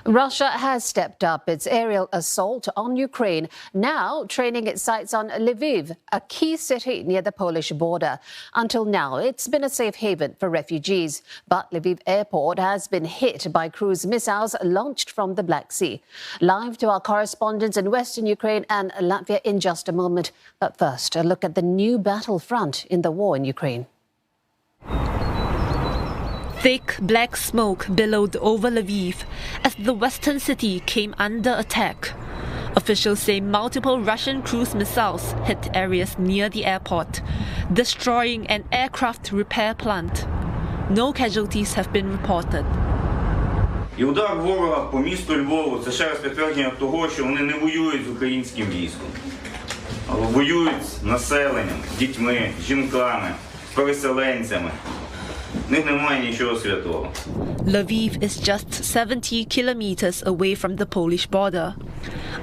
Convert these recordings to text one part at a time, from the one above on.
Russia has stepped up its aerial assault on Ukraine, now training its sights on Lviv, a key city near the Polish border. Until now, it's been a safe haven for refugees. But Lviv airport has been hit by cruise missiles launched from the Black Sea. Live to our correspondents in Western Ukraine and Latvia in just a moment. But first, a look at the new battlefront in the war in Ukraine. Thick black smoke billowed over Lviv as the western city came under attack. Officials say multiple Russian cruise missiles hit areas near the airport, destroying an aircraft repair plant. No casualties have been reported. І удар ворога по місту Львову – це ще раз підтвердження того, що вони не воюють з українським військом, а воюють з населенням, з дітьми, жінками, з переселенцями. Lviv is just 70 kilometers away from the Polish border.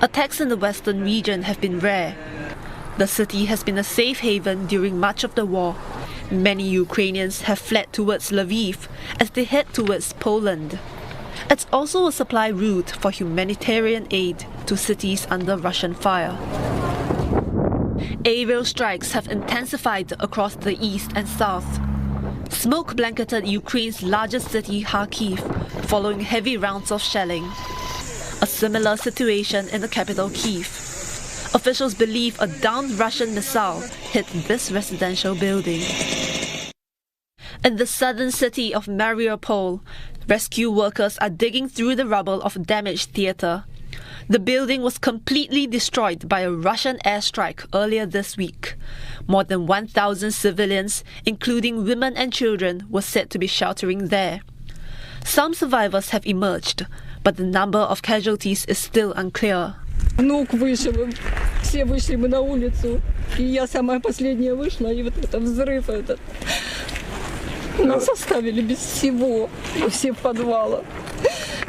Attacks in the western region have been rare. The city has been a safe haven during much of the war. Many Ukrainians have fled towards Lviv as they head towards Poland. It's also a supply route for humanitarian aid to cities under Russian fire. Aerial strikes have intensified across the east and south. Smoke blanketed Ukraine's largest city, Kharkiv, following heavy rounds of shelling. A similar situation in the capital, Kyiv. Officials believe a downed Russian missile hit this residential building. In the southern city of Mariupol, rescue workers are digging through the rubble of a damaged theatre. The building was completely destroyed by a Russian airstrike earlier this week. More than 1,000 civilians, including women and children, were said to be sheltering there. Some survivors have emerged, but the number of casualties is still unclear. Внук вышел, все вышли мы на улицу, и я самая последняя вышла, и вот этот взрыв этот. Нас оставили без всего, мы все в подвалах.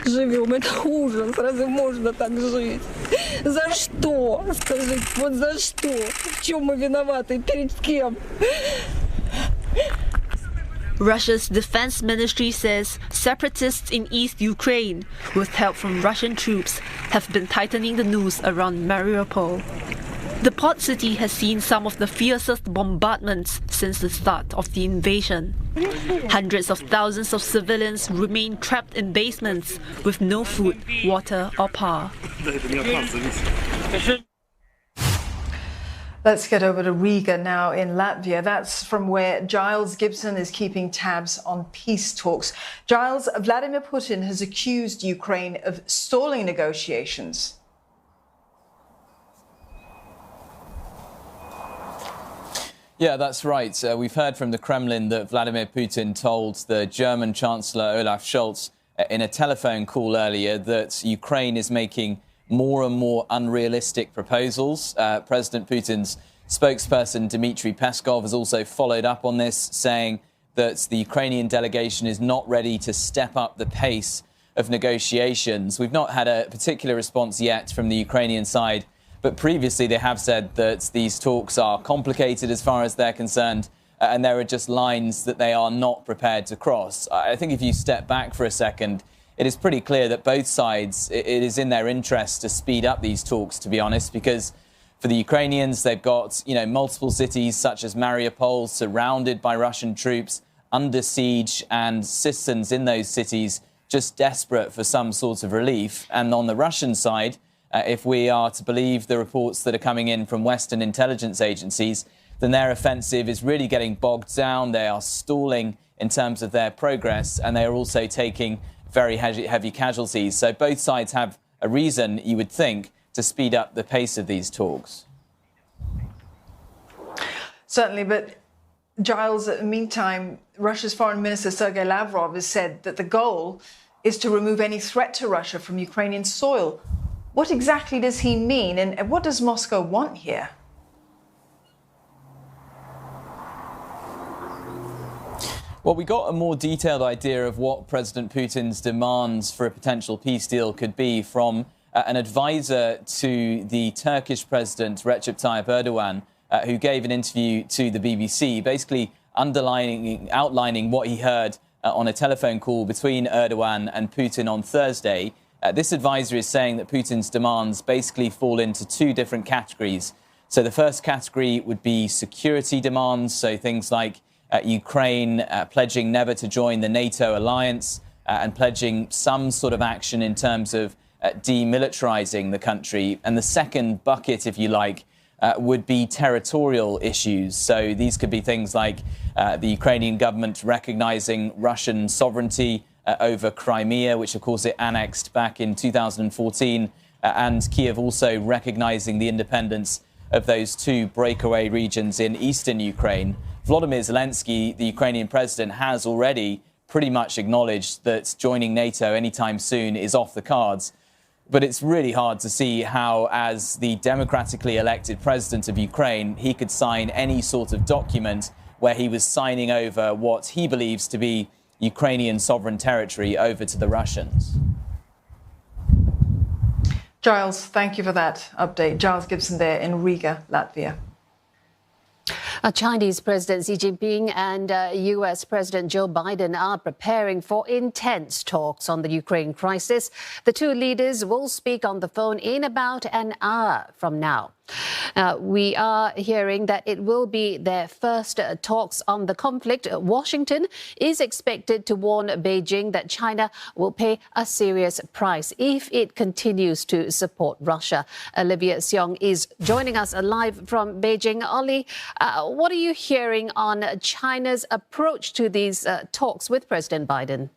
Живем, это ужас, разве можно так жить? За что? Скажите, вот за что? В чем мы виноваты? Перед кем? Russia's defense ministry says separatists in East Ukraine, with help from Russian troops, have been tightening the noose around Mariupol. The port city has seen some of the fiercest bombardments since the start of the invasion. Hundreds of thousands of civilians remain trapped in basements with no food, water or power. Let's get over to Riga now in Latvia. That's from where Giles Gibson is keeping tabs on peace talks. Giles, Vladimir Putin has accused Ukraine of stalling negotiations. Yeah, that's right. We've heard from the Kremlin that Vladimir Putin told the German Chancellor Olaf Scholz in a telephone call earlier that Ukraine is making more and more unrealistic proposals. President Putin's spokesperson, Dmitry Peskov, has also followed up on this, saying that the Ukrainian delegation is not ready to step up the pace of negotiations. We've not had a particular response yet from the Ukrainian side, but previously they have said that these talks are complicated as far as they're concerned, and there are just lines that they are not prepared to cross. I think if you step back for a second, it is pretty clear that both sides, it is in their interest to speed up these talks, to be honest, because for the Ukrainians, they've got, multiple cities such as Mariupol surrounded by Russian troops, under siege, and citizens in those cities just desperate for some sort of relief. And on the Russian side, if we are to believe the reports that are coming in from Western intelligence agencies, then their offensive is really getting bogged down. They are stalling in terms of their progress, and they are also taking very heavy casualties. So both sides have a reason, you would think, to speed up the pace of these talks. Certainly, but Giles, in the meantime, Russia's Foreign Minister Sergei Lavrov has said that the goal is to remove any threat to Russia from Ukrainian soil. What exactly does he mean, and what does Moscow want here? Well, we got a more detailed idea of what President Putin's demands for a potential peace deal could be from an advisor to the Turkish President Recep Tayyip Erdogan, who gave an interview to the BBC, basically outlining what he heard on a telephone call between Erdogan and Putin on Thursday. This advisor is saying that Putin's demands basically fall into two different categories. So the first category would be security demands, so things like Ukraine pledging never to join the NATO alliance and pledging some sort of action in terms of demilitarizing the country. And the second bucket, if you like, would be territorial issues. So these could be things like the Ukrainian government recognizing Russian sovereignty over Crimea, which of course it annexed back in 2014, and Kiev also recognizing the independence of those two breakaway regions in eastern Ukraine. Volodymyr Zelensky, the Ukrainian president, has already pretty much acknowledged that joining NATO anytime soon is off the cards. But it's really hard to see how, as the democratically elected president of Ukraine, he could sign any sort of document where he was signing over what he believes to be Ukrainian sovereign territory over to the Russians. Giles, thank you for that update. Giles Gibson there in Riga, Latvia. Chinese President Xi Jinping and US President Joe Biden are preparing for intense talks on the Ukraine crisis. The two leaders will speak on the phone in about an hour from now. We are hearing that it will be their first talks on the conflict. Washington is expected to warn Beijing that China will pay a serious price if it continues to support Russia. Olivia Seong is joining us live from Beijing. Ollie, what are you hearing on China's approach to these talks with President Biden?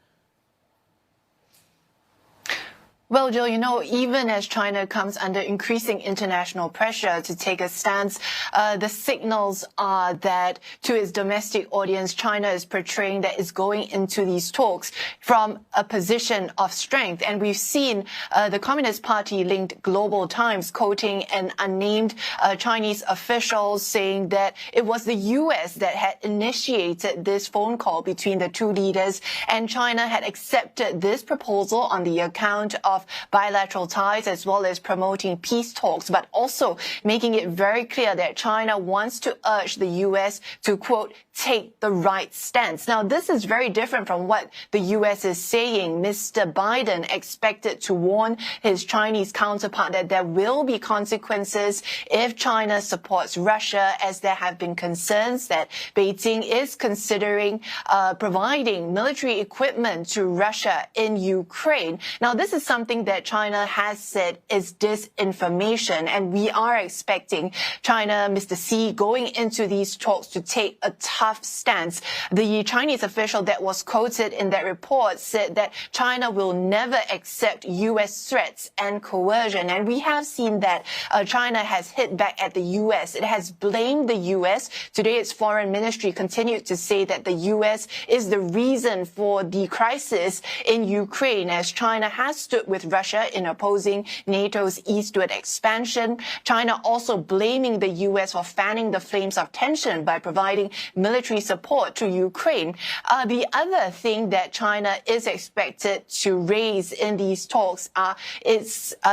Well, Jill, you know, even as China comes under increasing international pressure to take a stance, the signals are that to its domestic audience, China is portraying that it's going into these talks from a position of strength. And we've seen the Communist Party-linked Global Times quoting an unnamed Chinese official saying that it was the U.S. that had initiated this phone call between the two leaders, and China had accepted this proposal on the account of bilateral ties as well as promoting peace talks, but also making it very clear that China wants to urge the U.S. to, quote, take the right stance. Now, this is very different from what the U.S. is saying. Mr. Biden expected to warn his Chinese counterpart that there will be consequences if China supports Russia, as there have been concerns that Beijing is considering providing military equipment to Russia in Ukraine. Now, this is something that China has said is disinformation, and we are expecting China, Mr. Xi, going into these talks to take a tough stance. The Chinese official that was quoted in that report said that China will never accept U.S. threats and coercion, and we have seen that China has hit back at the U.S. It has blamed the U.S. Today, its foreign ministry continued to say that the U.S. is the reason for the crisis in Ukraine, as China has stood with Russia in opposing NATO's eastward expansion. China also blaming the U.S. for fanning the flames of tension by providing military support to Ukraine. The other thing that China is expected to raise in these talks are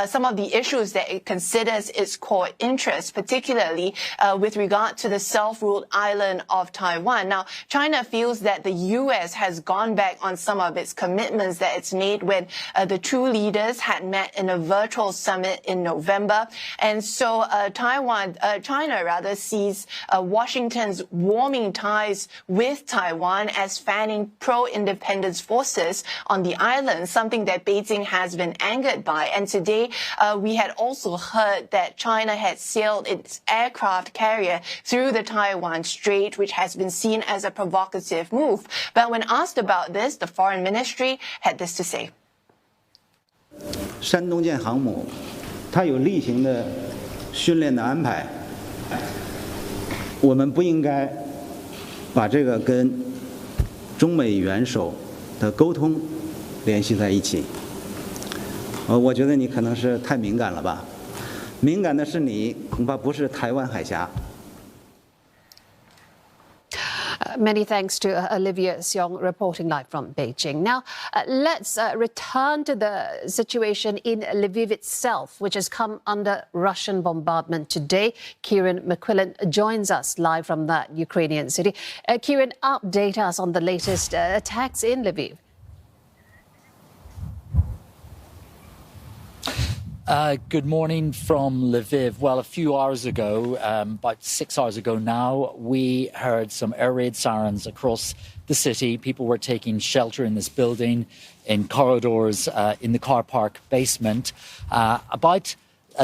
some of the issues that it considers its core interests, particularly with regard to the self-ruled island of Taiwan. Now, China feels that the U.S. has gone back on some of its commitments that it's made when the two leaders had met in a virtual summit in November. And so China sees Washington's warming ties with Taiwan as fanning pro-independence forces on the island, something that Beijing has been angered by. And today we had also heard that China had sailed its aircraft carrier through the Taiwan Strait, which has been seen as a provocative move. But when asked about this, the foreign ministry had this to say. 山东舰航母，它有例行的训练的安排，我们不应该把这个跟中美元首的沟通联系在一起。我觉得你可能是太敏感了吧？敏感的是你，恐怕不是台湾海峡。 Many thanks to Olivia Seong reporting live from Beijing. Now, let's return to the situation in Lviv itself, which has come under Russian bombardment today. Kieran McQuillan joins us live from that Ukrainian city. Kieran, update us on the latest attacks in Lviv. Good morning from Lviv. Well, a few hours ago, about 6 hours ago now, we heard some air raid sirens across the city. People were taking shelter in this building, in corridors, in the car park basement. About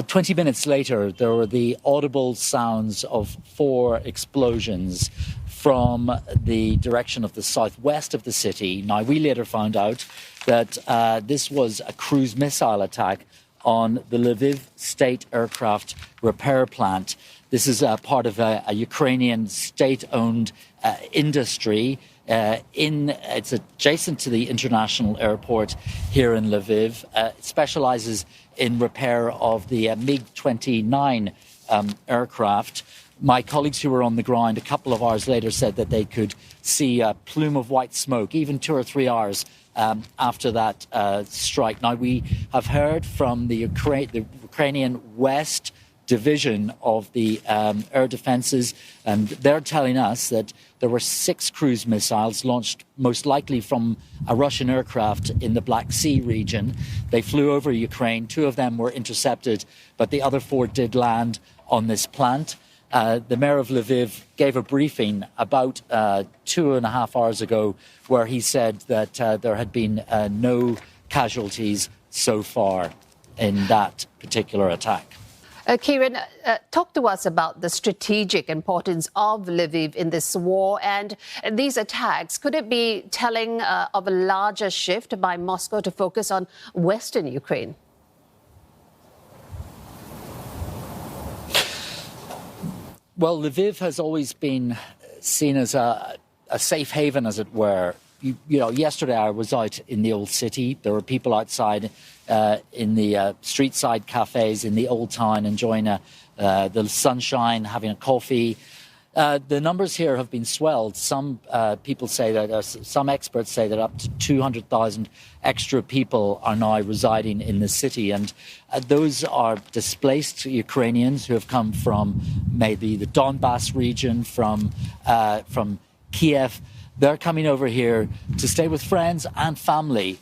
20 minutes later, there were the audible sounds of 4 explosions from the direction of the southwest of the city. Now, we later found out that this was a cruise missile attack on the Lviv State Aircraft Repair Plant. This is part of a Ukrainian state-owned industry. It's adjacent to the international airport here in Lviv. It specializes in repair of the MiG-29 aircraft. My colleagues who were on the ground a couple of hours later said that they could see a plume of white smoke, even 2 or 3 hours after that strike. Now, we have heard from the Ukrainian West Division of the air defenses, and they're telling us that there were 6 cruise missiles launched most likely from a Russian aircraft in the Black Sea region. They flew over Ukraine. 2 of them were intercepted, but the other 4 did land on this plant. The mayor of Lviv gave a briefing about 2.5 hours ago where he said that there had been no casualties so far in that particular attack. Kieran, talk to us about the strategic importance of Lviv in this war and these attacks. Could it be telling of a larger shift by Moscow to focus on Western Ukraine? Well, Lviv has always been seen as a safe haven, as it were. You know, yesterday I was out in the old city. There were people outside in the street side cafes in the old town enjoying the sunshine, having a coffee. The numbers here have been swelled. Some people say that, some experts say that up to 200,000 extra people are now residing in the city. And those are displaced Ukrainians who have come from maybe the Donbass region, from Kiev. They're coming over here to stay with friends and family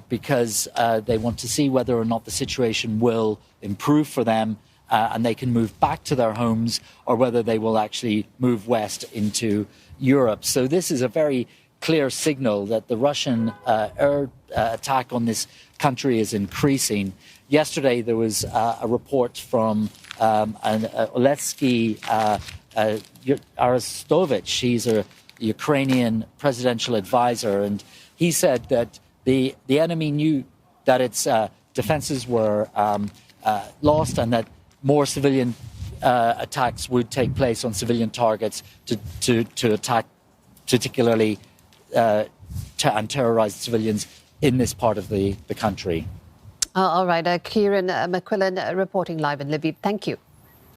because they want to see whether or not the situation will improve for them and they can move back to their homes, or whether they will actually move west into Europe. So this is a very clear signal that the Russian air attack on this country is increasing. Yesterday, there was a report from Oleksiy Arestovich. He's a Ukrainian presidential advisor, and he said that the enemy knew that its defenses were lost and that more civilian attacks would take place on civilian targets to attack particularly and terrorize civilians in this part of the country. All right, Kieran McQuillan reporting live in Lviv. Thank you.